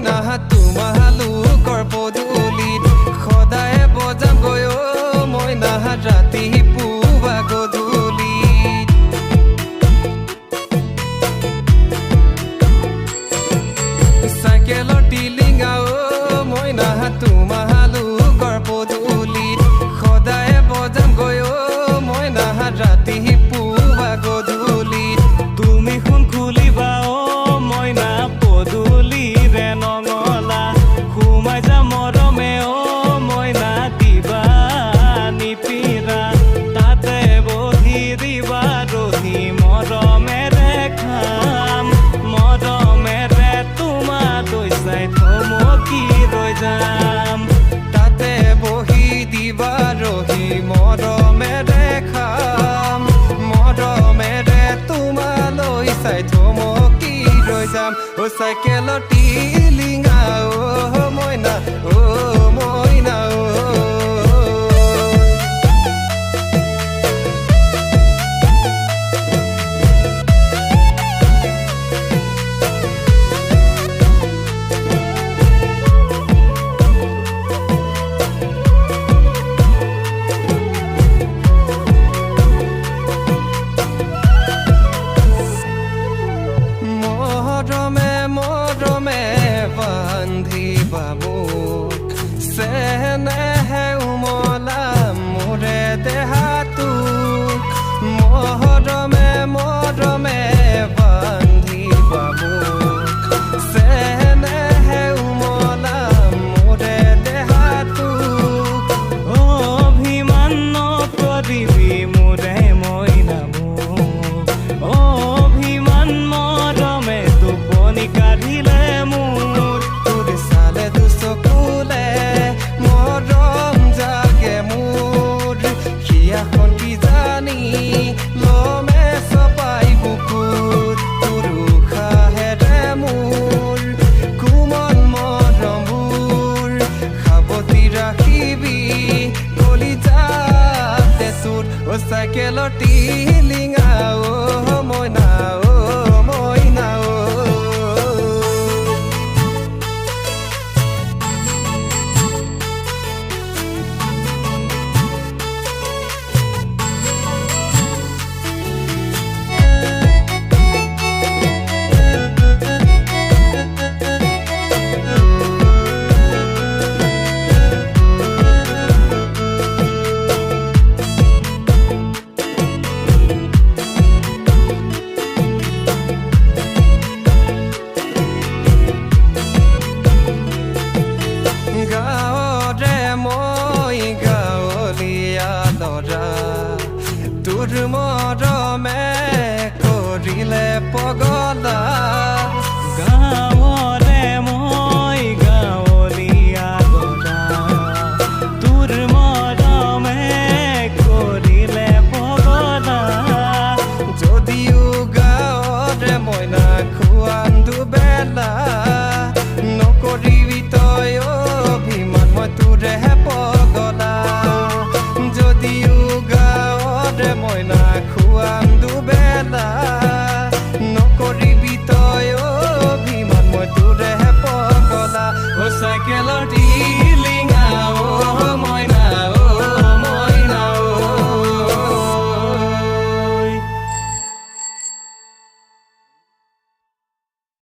মইনা তোমালোকৰ পদূলিত সদায় বজাম গৈ মইনা ৰাতি পুৱা গধূলিত চাইকেলৰ টিলিঙা মইনা তোমালোকৰ পদূলিত সদায় বজাম গৈ মইনা ৰাতি পুৱা গধূলিত তুমি শুন খুলিবা মইনা পদূলিৰে নঙলা সোমাই যা মৰমে মইনা দিবা নিপিৰা তাতে বহি দিবা ৰহি মৰমেৰে খাম মৰমেৰে তোমালৈ চাই থমকি ৰৈ যাম তাতে বহি দিবা ৰহি মৰমেৰে খাম মৰমেৰে তোমালৈ চাই থমকি ৰৈ যাম চাইকেলৰ টিলিঙা মইনা মইনা মৰমে মৰমে বান্ধিবা মোক চেনেহে উমলা মোৰে দেহাটোক মৰমে মৰমে বান্ধিবা মোক চেনেহে উমলা মোৰে দেহাটোক অভিমান নকৰিবি মোৰে মইনা মোক অভিমান মৰমে টোপনি কাঢ়িলে মোৰ তোৰ চালে দুচকুলে মৰম জাগে মোৰ হিয়াখন কি জানি লমে চপাই বুকুত তোৰ উশাহেৰে মোৰ কোমল মৰমবোৰ সাৱটি ৰাখিবি কলিজাতে তোৰ চাইকেলৰ টিলিঙা মইনা মইনা গাঁৱৰে মই গাঁৱলীয়া ল'ৰা তোৰ মৰমে কৰিলে পগলা গাঁৱৰে মই গাঁৱলীয়া ল'ৰা তোৰ মৰমে কৰিলে পগলা যদিও গাঁৱৰে মইনা খোৱান দুবেলা নকৰিবি তই অভিমান মই তোৰেহে পগলা যদিও গাঁৱৰে মইনা খোৱান দুবেলা নকৰিবি তই অভিমান মই তোৰেহে পগলা চাইকেলৰ